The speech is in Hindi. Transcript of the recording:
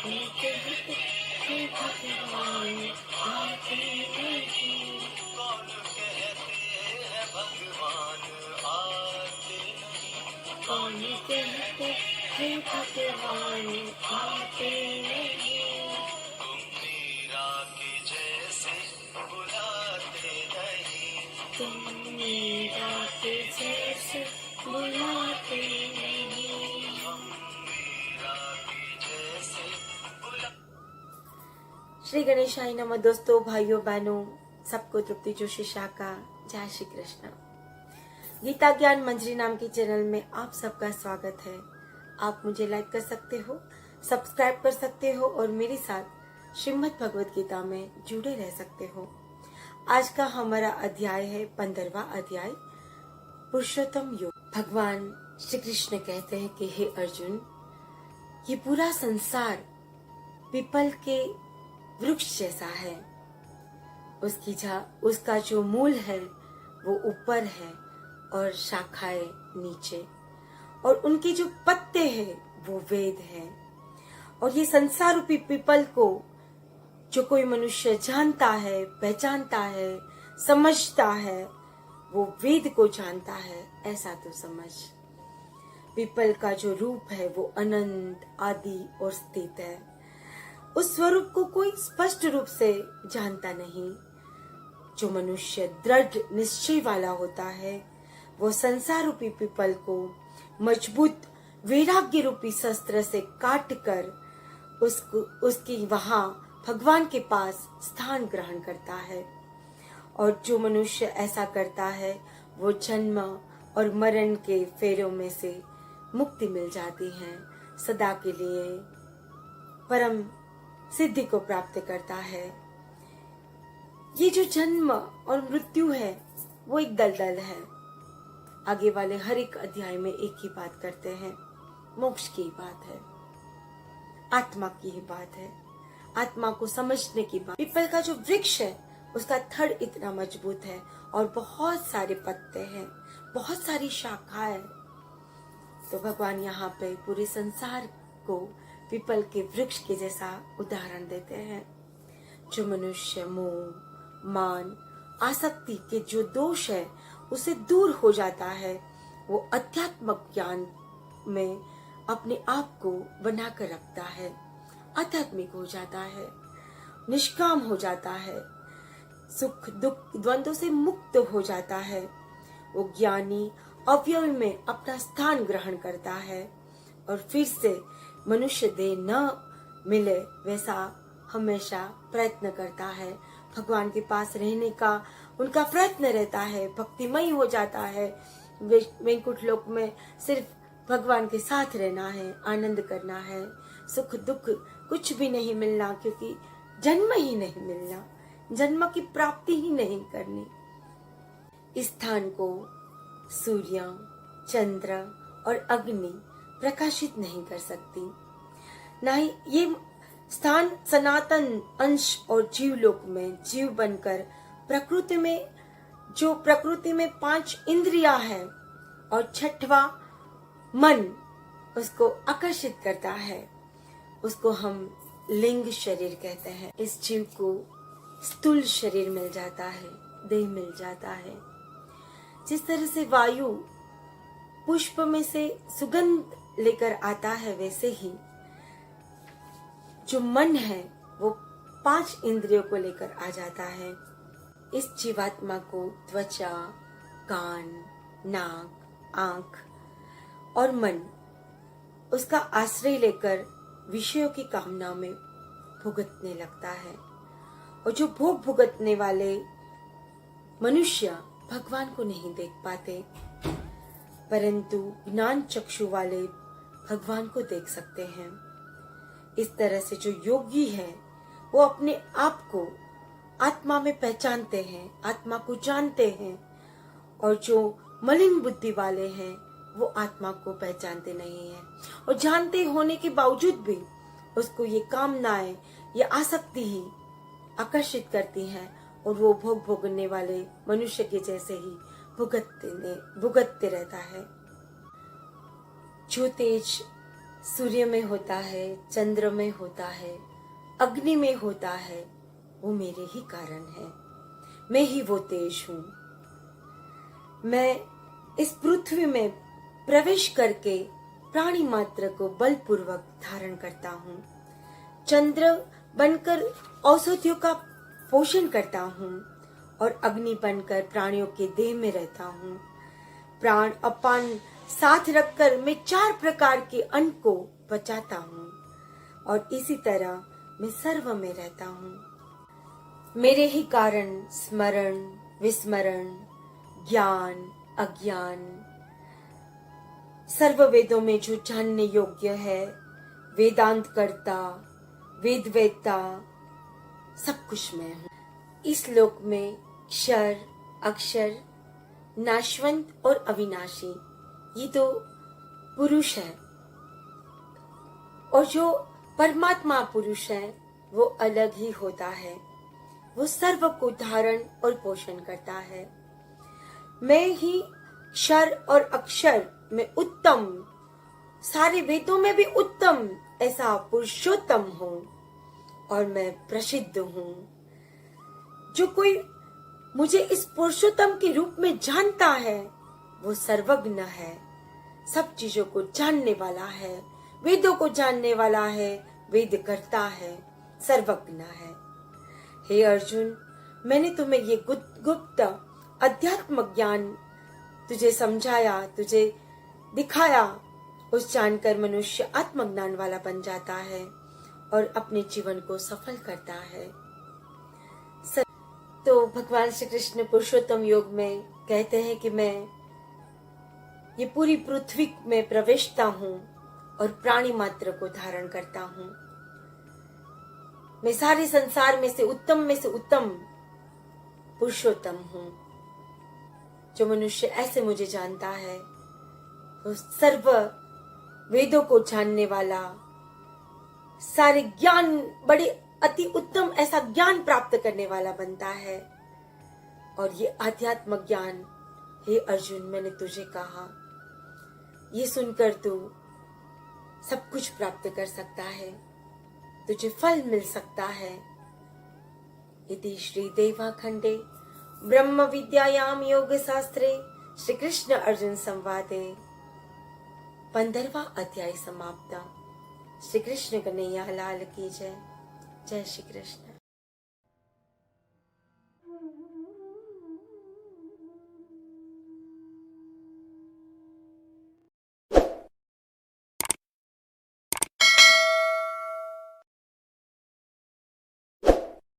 कहते हैं हे भगवान आते नहीं। कौन कहते हैं भगवान आते नहीं। कौन कहते हे भगवान आते नहीं। तुम मीरा के जैसे बुलाते नहीं। तुम मीरा के जैसे बुलाते नहीं। हम मीरा के जैसे श्री गणेशाय नमः। दोस्तों, भाइयों बहनों, सबको तृप्ति जोशी शाह का जय श्री कृष्ण। गीता ज्ञान मंजरी नाम के चैनल में आप सबका स्वागत है। आप मुझे लाइक कर सकते हो, सब्सक्राइब कर सकते हो और मेरे साथ श्रीमद् भगवत गीता में जुड़े रह सकते हो। आज का हमारा अध्याय है 15वां अध्याय, पुरुषोत्तम योग। भगवान श्री कृष्ण कहते हैं कि हे अर्जुन, ये पूरा संसार पीपल के वृक्ष जैसा है। उसका जो मूल है वो ऊपर है और शाखाएं नीचे, और उनके जो पत्ते हैं वो वेद हैं। और ये संसार रूपी पीपल को जो कोई मनुष्य जानता है, पहचानता है, समझता है, वो वेद को जानता है, ऐसा तो समझ। पीपल का जो रूप है वो अनंत, आदि और स्थित है। उस स्वरूप को कोई स्पष्ट रूप से जानता नहीं। जो मनुष्य दृढ़ निश्चय वाला होता है वो संसार रूपी पीपल को मजबूत वैराग्य रूपी शस्त्र से काट कर उसकी वहां भगवान के पास स्थान ग्रहण करता है। और जो मनुष्य ऐसा करता है वो जन्म और मरण के फेरों में से मुक्ति मिल जाती है, सदा के लिए परम सिद्धि को प्राप्त करता है। ये जो जन्म और मृत्यु है वो एक दलदल है। आगे वाले हर एक अध्याय में एक ही बात करते हैं, मोक्ष की बात है, आत्मा की ही बात है, आत्मा को समझने की बात। पीपल का जो वृक्ष है उसका थड़ इतना मजबूत है और बहुत सारे पत्ते हैं, बहुत सारी शाखाएं। तो भगवान यहाँ पे पूरे संसार को पीपल के वृक्ष के जैसा उदाहरण देते हैं। जो मनुष्य मोह, मान, आसक्ति के जो दोष है उसे दूर हो जाता है, वो अध्यात्मक ज्ञान में अपने आप को बनाकर रखता है, आध्यात्मिक हो जाता है, निष्काम हो जाता है, सुख दुख द्वंद्व से मुक्त हो जाता है। वो ज्ञानी अवयव में अपना स्थान ग्रहण करता है और फिर से मनुष्य देह न मिले वैसा हमेशा प्रयत्न करता है। भगवान के पास रहने का उनका प्रयत्न रहता है, भक्तिमय हो जाता है। वैकुंठ लोक में सिर्फ भगवान के साथ रहना है, आनंद करना है, सुख दुख कुछ भी नहीं मिलना, क्योंकि जन्म ही नहीं मिलना, जन्म की प्राप्ति ही नहीं करनी। इस स्थान को सूर्य, चंद्र और अग्नि प्रकाशित नहीं कर सकती। ना ही ये स्थान सनातन अंश और जीवलोक में जीव बनकर प्रकृति में 5 इंद्रियां हैं और 6वां मन उसको आकर्षित करता है, उसको हम लिंग शरीर कहते हैं। इस जीव को स्थूल शरीर मिल जाता है, देह मिल जाता है। जिस तरह से वायु पुष्प में से सुगंध लेकर आता है, वैसे ही जो मन है वो 5 इंद्रियों को लेकर आ जाता है। इस जीवात्मा को त्वचा, कान, नाक, आंख और मन उसका आश्रय लेकर विषयों की कामना में भुगतने लगता है। और जो भोग भुगतने वाले मनुष्य भगवान को नहीं देख पाते, परंतु ज्ञान चक्षु वाले भगवान को देख सकते हैं। इस तरह से जो योगी है वो अपने आप को आत्मा में पहचानते हैं, आत्मा को जानते हैं। और जो मलिन बुद्धि वाले हैं वो आत्मा को पहचानते नहीं हैं, और जानते होने के बावजूद भी उसको ये कामनाएं, ये आसक्ति ही आकर्षित करती हैं, और वो भोग भोगने वाले मनुष्य के जैसे ही भुगतते रहता है। जो तेज सूर्य में होता है, चंद्र में होता है, अग्नि में होता है, वो मेरे ही कारण है। मैं ही वो तेज हूं। मैं इस पृथ्वी में प्रवेश करके प्राणी मात्र को बलपूर्वक धारण करता हूं। चंद्र बनकर औषधियों का पोषण करता हूं और अग्नि बनकर प्राणियों के देह में रहता हूं। प्राण अपान साथ रखकर मैं 4 प्रकार के अन्न को बचाता हूं और इसी तरह मैं सर्व में रहता हूं। मेरे ही कारण स्मरण, विस्मरण, ज्ञान, अज्ञान, सर्व वेदों में जो जानने योग्य है, वेदांत कर्ता, वेद वेत्ता, सब कुछ मैं हूं। इस लोक में क्षर, अक्षर, नाशवंत और अविनाशी, ये तो पुरुष है। और जो परमात्मा पुरुष है वो अलग ही होता है। वो सर्व को धारण और पोषण करता है। मैं ही क्षर और अक्षर में उत्तम, सारे वेदों में भी उत्तम ऐसा पुरुषोत्तम हूं और मैं प्रसिद्ध हूं। जो कोई मुझे इस पुरुषोत्तम के रूप में जानता है वो सर्वज्ञ है, सब चीजों को जानने वाला है, वेदों को जानने वाला है, वेद करता है, सर्वज्ञ है। हे अर्जुन, मैंने तुम्हें ये गुप्त अध्यात्म ज्ञान तुझे समझाया, तुझे दिखाया। उस जानकर मनुष्य आत्मज्ञान वाला बन जाता है और अपने जीवन को सफल करता है। तो भगवान श्री कृष्ण पुरुषोत्तम योग में कहते हैं कि मैं ये पूरी पृथ्वी में प्रवेशता हूं और प्राणी मात्र को धारण करता हूं। मैं सारे संसार में से उत्तम पुरुषोत्तम हूं। जो मनुष्य ऐसे मुझे जानता है वो सर्व वेदों को जानने वाला, सारे ज्ञान, बड़े अति उत्तम ऐसा ज्ञान प्राप्त करने वाला बनता है। और ये आध्यात्म ज्ञान, हे अर्जुन, मैंने तुझे कहा, ये सुनकर तू सब कुछ प्राप्त कर सकता है, तुझे फल मिल सकता है। इति श्री देवाखंडे ब्रह्म विद्यायाम योग शास्त्रे श्री कृष्ण अर्जुन संवादे 15वां अध्याय समाप्त। श्री कृष्ण कन्हैया लाल की जय। जय श्री कृष्ण।